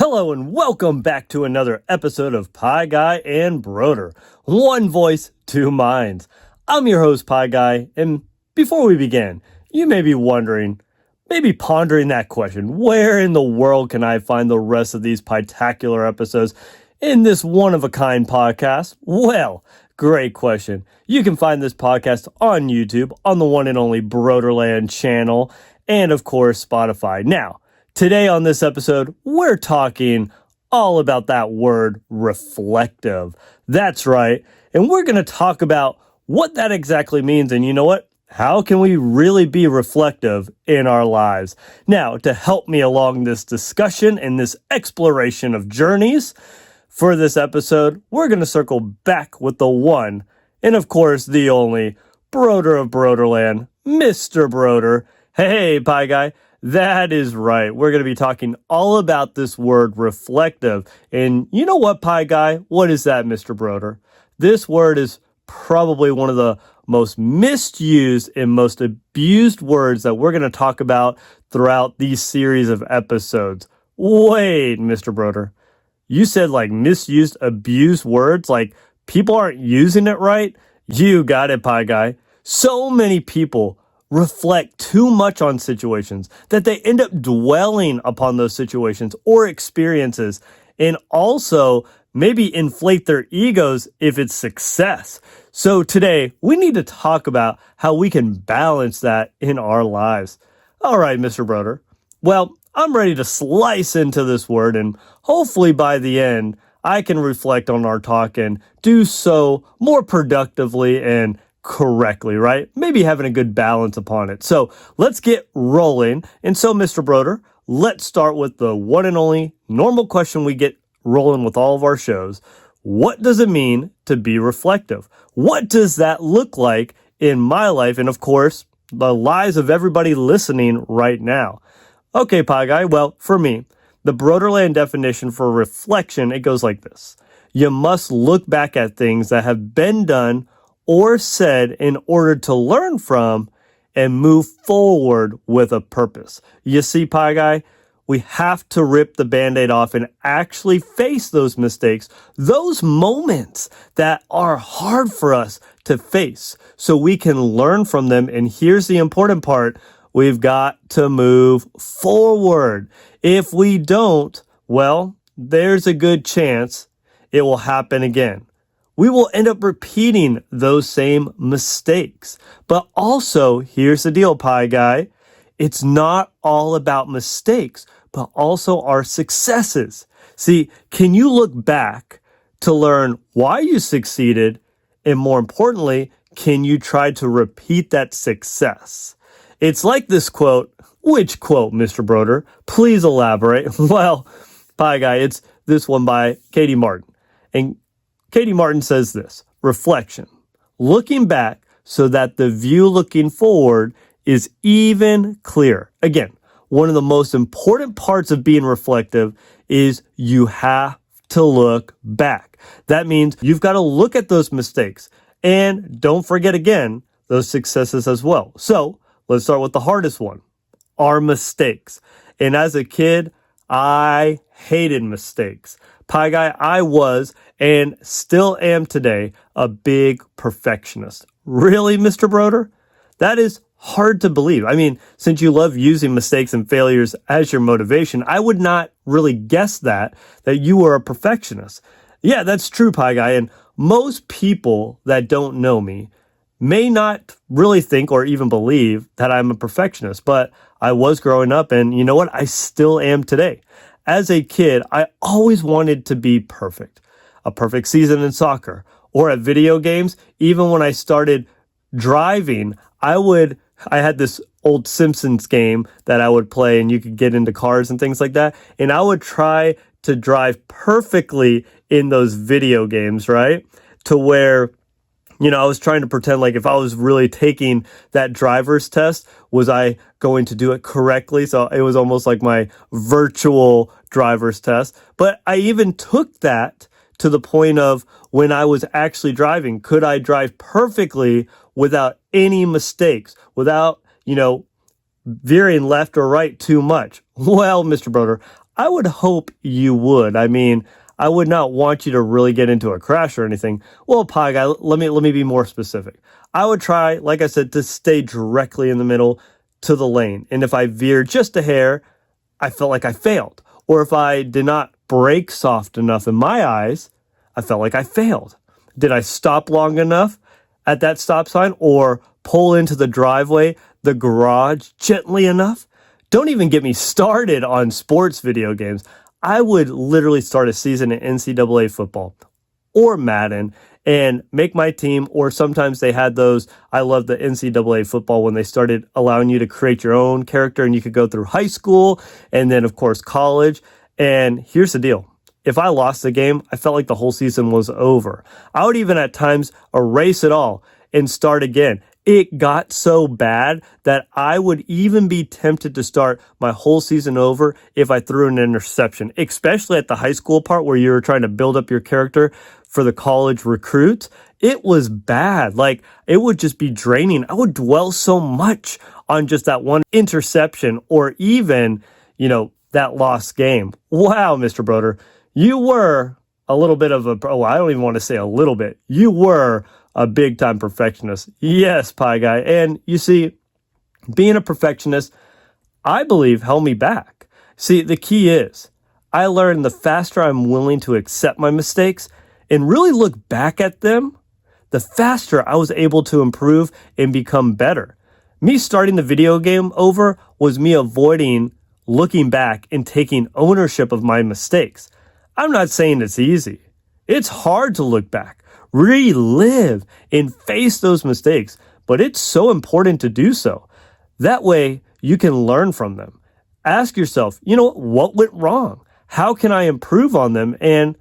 Hello and welcome back to another episode of Pie Guy and Brodeur. One voice, two minds. I'm your host, Pie Guy, and before we begin, you may be wondering, maybe pondering that question, where in the world can I find the rest of these spectacular episodes in this one-of-a-kind podcast? Well, great question. You can find this podcast on YouTube, on the one and only Brodeurland channel, and of course, Spotify. Now, today on this episode, we're talking all about that word reflective. That's right. And we're going to talk about what that exactly means. And you know what? How can we really be reflective in our lives? Now, to help me along this discussion and this exploration of journeys for this episode, we're going to circle back with the one and of course the only Brodeur of Brodeurland, Mr. Brodeur. Hey, Pie Guy. That is right. We're going to be talking all about this word reflective. And you know what, Pie Guy? What is that, Mr. Brodeur? This word is probably one of the most misused and most abused words that we're going to talk about throughout these series of episodes. Wait, Mr. Brodeur. You said like misused, abused words? Like people aren't using it right? You got it, Pie Guy. So many people reflect too much on situations that they end up dwelling upon those situations or experiences, and also maybe inflate their egos if it's success. So today we need to talk about how we can balance that in our lives. All right, Mr. Brodeur. Well, I'm ready to slice into this word, and hopefully by the end I can reflect on our talk and do so more productively and correctly, right? Maybe having a good balance upon it. So let's get rolling. And so, Mr. Brodeur, let's start with the one and only normal question we get rolling with all of our shows. What does it mean to be reflective? What does that look like in my life? And of course, the lives of everybody listening right now. Okay, Pie Guy. Well, for me, the Brodeurland definition for reflection, it goes like this. You must look back at things that have been done or said in order to learn from and move forward with a purpose. You see, Pie Guy, we have to rip the Band-Aid off and actually face those mistakes, those moments that are hard for us to face so we can learn from them. And here's the important part. We've got to move forward. If we don't, well, there's a good chance it will happen again. We will end up repeating those same mistakes. But also, here's the deal, Pie Guy. It's not all about mistakes, but also our successes. See, can you look back to learn why you succeeded? And more importantly, can you try to repeat that success? It's like this quote. Which quote, Mr. Brodeur? Please elaborate. Well, Pie Guy, it's this one by Katie Martin. And Katie Martin says this, reflection, looking back so that the view looking forward is even clearer. Again, one of the most important parts of being reflective is you have to look back. That means you've got to look at those mistakes and don't forget again those successes as well. So let's start with the hardest one, our mistakes. And as a kid, I hated mistakes. Pie Guy, I was and still am today a big perfectionist. Really, Mr. Brodeur? That is hard to believe. I mean, since you love using mistakes and failures as your motivation, I would not really guess that you were a perfectionist. Yeah, that's true, Pie Guy. And most people that don't know me may not really think or even believe that I'm a perfectionist, but I was growing up, and you know what? I still am today. As a kid, I always wanted to be perfect. A perfect season in soccer or at video games. Even when I started driving, I had this old Simpsons game that I would play, and you could get into cars and things like that. And I would try to drive perfectly in those video games, right? To where, I was trying to pretend like if I was really taking that driver's test, was I going to do it correctly? So it was almost like my virtual driver's test. But I even took that to the point of when I was actually driving, could I drive perfectly without any mistakes, without, veering left or right too much? Well, Mr. Brodeur, I would hope you would. I mean, I would not want you to really get into a crash or anything. Well, Pie Guy, let me be more specific. I would try, like I said, to stay directly in the middle to the lane. And if I veered just a hair, I felt like I failed. Or if I did not brake soft enough in my eyes, I felt like I failed. Did I stop long enough at that stop sign or pull into the driveway, the garage gently enough? Don't even get me started on sports video games. I would literally start a season in NCAA football or Madden and make my team, or sometimes they had those. I love the NCAA football when they started allowing you to create your own character and you could go through high school and then, of course, college. And here's the deal. If I lost the game, I felt like the whole season was over. I would even at times erase it all and start again. It got so bad that I would even be tempted to start my whole season over if I threw an interception, especially at the high school part where you were trying to build up your character for the college recruits. It was bad. Like, it would just be draining. I would dwell so much on just that one interception or even, that lost game. Wow, Mr. Brodeur, you were a little bit of I don't even want to say a little bit. You were a big time perfectionist. Yes, Pie Guy. And you see, being a perfectionist, I believe, held me back. See, the key is I learned the faster I'm willing to accept my mistakes and really look back at them, the faster I was able to improve and become better. Me starting the video game over was me avoiding looking back and taking ownership of my mistakes. I'm not saying it's easy. It's hard to look back, relive, and face those mistakes, but it's so important to do so. That way, you can learn from them. Ask yourself, what went wrong? How can I improve on them? And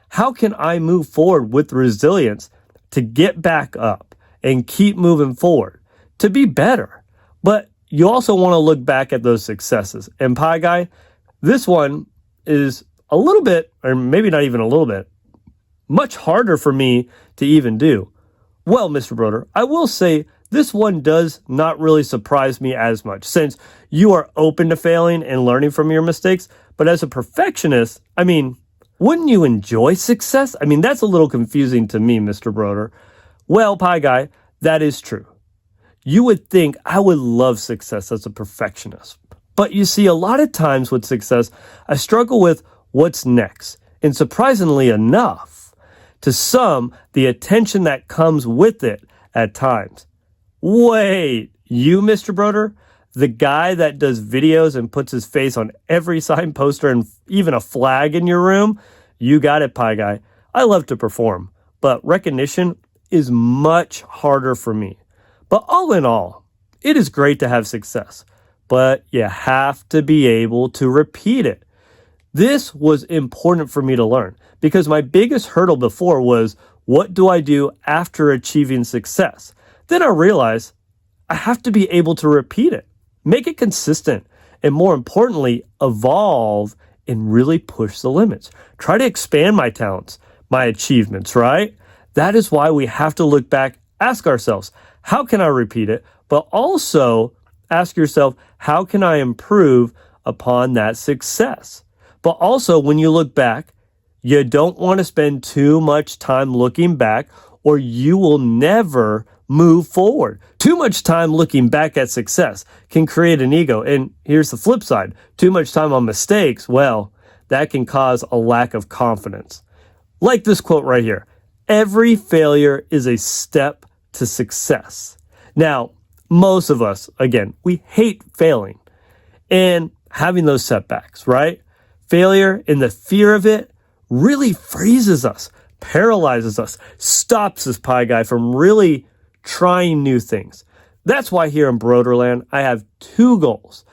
how can I move forward with resilience to get back up and keep moving forward, to be better? But you also want to look back at those successes. And Pie Guy, this one is a little bit, or maybe not even a little bit, much harder for me to even do. Well, Mr. Brodeur, I will say this one does not really surprise me as much since you are open to failing and learning from your mistakes. But as a perfectionist, wouldn't you enjoy success? That's a little confusing to me, Mr. Brodeur. Well, Pie Guy, that is true. You would think I would love success as a perfectionist. But you see, a lot of times with success, I struggle with what's next. And surprisingly enough, to some, the attention that comes with it at times. Wait, you, Mr. Brodeur? The guy that does videos and puts his face on every sign, poster, and even a flag in your room? You got it, Pie Guy. I love to perform, but recognition is much harder for me. But all in all, it is great to have success, but you have to be able to repeat it. This was important for me to learn because my biggest hurdle before was, what do I do after achieving success? Then I realized I have to be able to repeat it, make it consistent, and more importantly, evolve and really push the limits. Try to expand my talents, my achievements, right? That is why we have to look back, ask ourselves, how can I repeat it? But also ask yourself, how can I improve upon that success? But also, when you look back, you don't want to spend too much time looking back or you will never move forward. Too much time looking back at success can create an ego. And here's the flip side. Too much time on mistakes, well, that can cause a lack of confidence. Like this quote right here. Every failure is a step to success. Now, most of us, again, we hate failing and having those setbacks, right? Failure and the fear of it really freezes us, paralyzes us, stops us, Pie Guy, from really trying new things. That's why here in Brodeurland, I have 2 goals.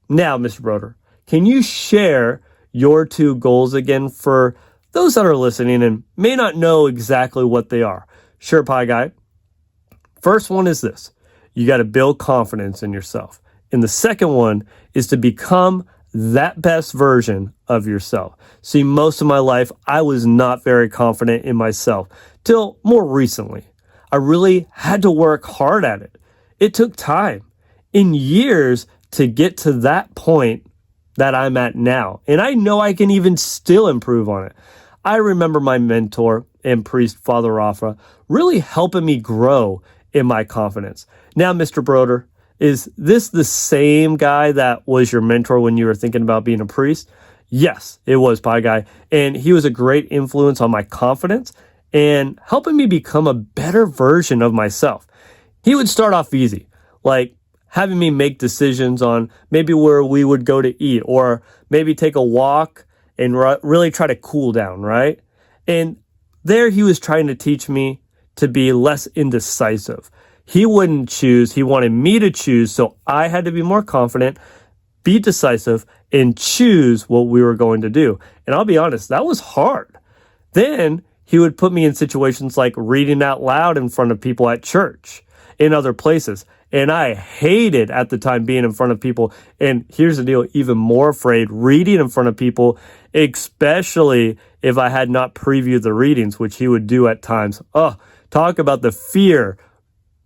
Now, Mr. Brodeur, can you share your 2 goals again for those that are listening and may not know exactly what they are? Sure, Pie Guy. First one is this. You got to build confidence in yourself. And the second one is to become that best version of yourself. See, most of my life, I was not very confident in myself till more recently. I really had to work hard at it. It took time and years to get to that point that I'm at now. And I know I can even still improve on it. I remember my mentor and priest, Father Rafa, really helping me grow in my confidence. Now, Mr. Brodeur, is this the same guy that was your mentor when you were thinking about being a priest? Yes, it was, Pie Guy. And he was a great influence on my confidence and helping me become a better version of myself. He would start off easy, like having me make decisions on maybe where we would go to eat or maybe take a walk and really try to cool down, right? And there he was trying to teach me to be less indecisive. He wouldn't choose. He wanted me to choose, so I had to be more confident, be decisive, and choose what we were going to do. And I'll be honest, that was hard. Then he would put me in situations like reading out loud in front of people at church, in other places. And I hated at the time being in front of people. And here's the deal, even more afraid reading in front of people, especially if I had not previewed the readings, which he would do at times. Oh, talk about the fear,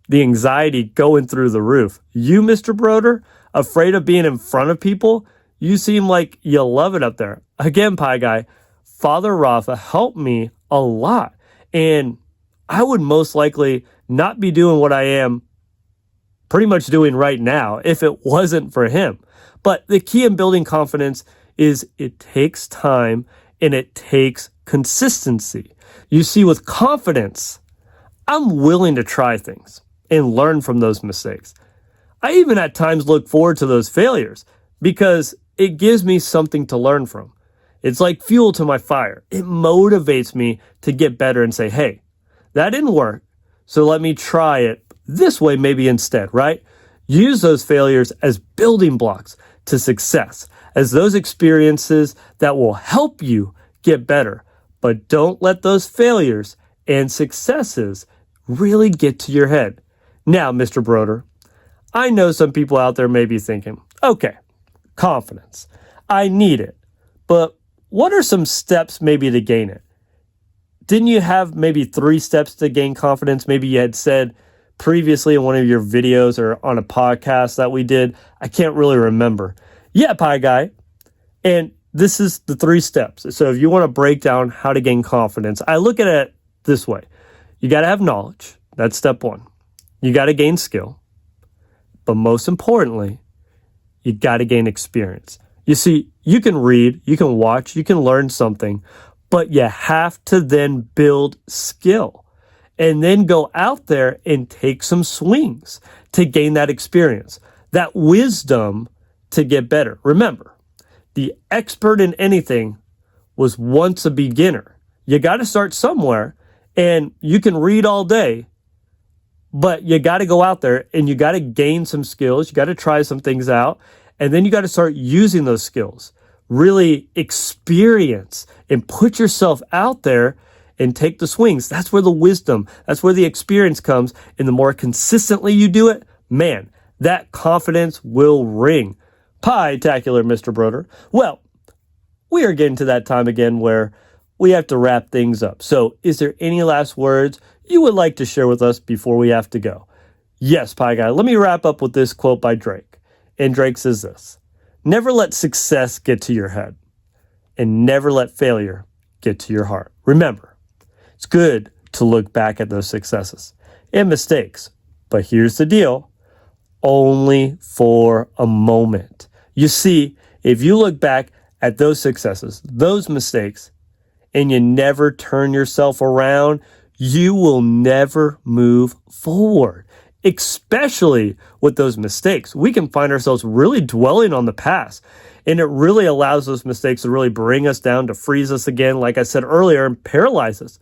the anxiety going through the roof. You, Mr. Brodeur, afraid of being in front of people? You seem like you love it up there. Again, Pie Guy, Father Rafa helped me a lot. And I would most likely not be doing what I am pretty much doing right now if it wasn't for him. But the key in building confidence is it takes time and it takes consistency. You see, with confidence, I'm willing to try things and learn from those mistakes. I even at times look forward to those failures because it gives me something to learn from. It's like fuel to my fire. It motivates me to get better and say, hey, that didn't work, so let me try it this way maybe instead, right? Use those failures as building blocks to success, as those experiences that will help you get better. But don't let those failures and successes really get to your head. Now, Mr. Brodeur, I know some people out there may be thinking, okay, confidence, I need it, but what are some steps maybe to gain it? Didn't you have maybe 3 steps to gain confidence? Maybe you had said previously in one of your videos or on a podcast that we did. I can't really remember. Yeah, Pie Guy. And this is the 3 steps. So if you want to break down how to gain confidence, I look at it this way. You got to have knowledge. That's step 1. You got to gain skill. But most importantly, you got to gain experience. You see, you can read, you can watch, you can learn something, but you have to then build skill and then go out there and take some swings to gain that experience, that wisdom to get better. Remember, the expert in anything was once a beginner. You got to start somewhere, and you can read all day, but you got to go out there and you got to gain some skills. You got to try some things out, and then you got to start using those skills. Really experience and put yourself out there and take the swings. That's where the wisdom, that's where the experience comes. And the more consistently you do it, man, that confidence will ring. Pie-tacular, Mr. Brodeur. Well, we are getting to that time again where we have to wrap things up. So is there any last words you would like to share with us before we have to go? Yes, Pie Guy. Let me wrap up with this quote by Drake. And Drake says this: never let success get to your head, and never let failure get to your heart. Remember, it's good to look back at those successes and mistakes, but here's the deal, only for a moment. You see, if you look back at those successes, those mistakes, and you never turn yourself around, you will never move forward. Especially with those mistakes, we can find ourselves really dwelling on the past, and it really allows those mistakes to really bring us down, to freeze us again, like I said earlier, and paralyze us.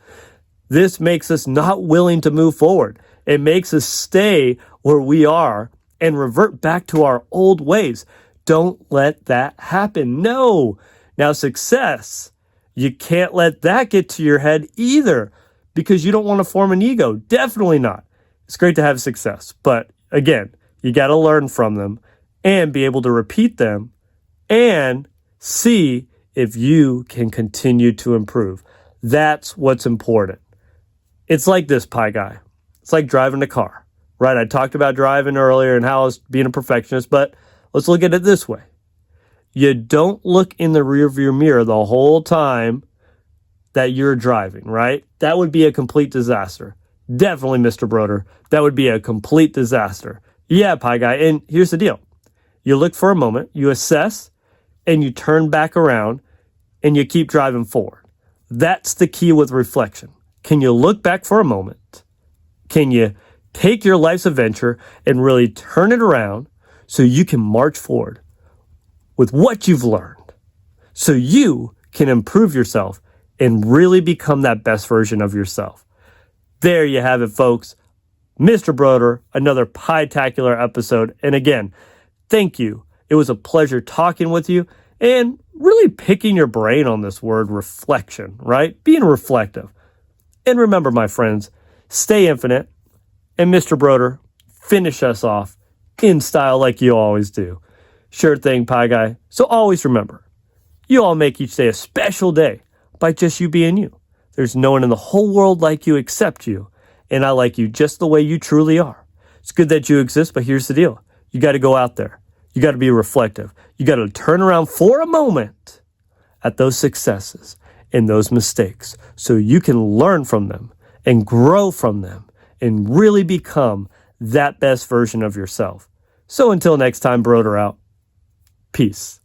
This makes us not willing to move forward. It makes us stay where we are and revert back to our old ways. Don't let that happen. No. Now, success, you can't let that get to your head either, because you don't want to form an ego. Definitely not. It's great to have success, but again, you got to learn from them and be able to repeat them and see if you can continue to improve. That's what's important. It's like this, Pie Guy. It's like driving a car, right? I talked about driving earlier and how I was being a perfectionist, but let's look at it this way. You don't look in the rearview mirror the whole time that you're driving, right? That would be a complete disaster. Definitely, Mr. Brodeur. That would be a complete disaster. Yeah, Pie Guy. And here's the deal. You look for a moment, you assess, and you turn back around, and you keep driving forward. That's the key with reflection. Can you look back for a moment? Can you take your life's adventure and really turn it around so you can march forward with what you've learned, so you can improve yourself and really become that best version of yourself? There you have it, folks. Mr. Brodeur, another Pie-tacular episode. And again, thank you. It was a pleasure talking with you and really picking your brain on this word reflection, right? Being reflective. And remember, my friends, stay infinite. And Mr. Brodeur, finish us off in style like you always do. Sure thing, Pie Guy. So always remember, you all make each day a special day by just you being you. There's no one in the whole world like you except you. And I like you just the way you truly are. It's good that you exist, but here's the deal. You got to go out there. You got to be reflective. You got to turn around for a moment at those successes and those mistakes so you can learn from them and grow from them and really become that best version of yourself. So until next time, Brodeur out. Peace.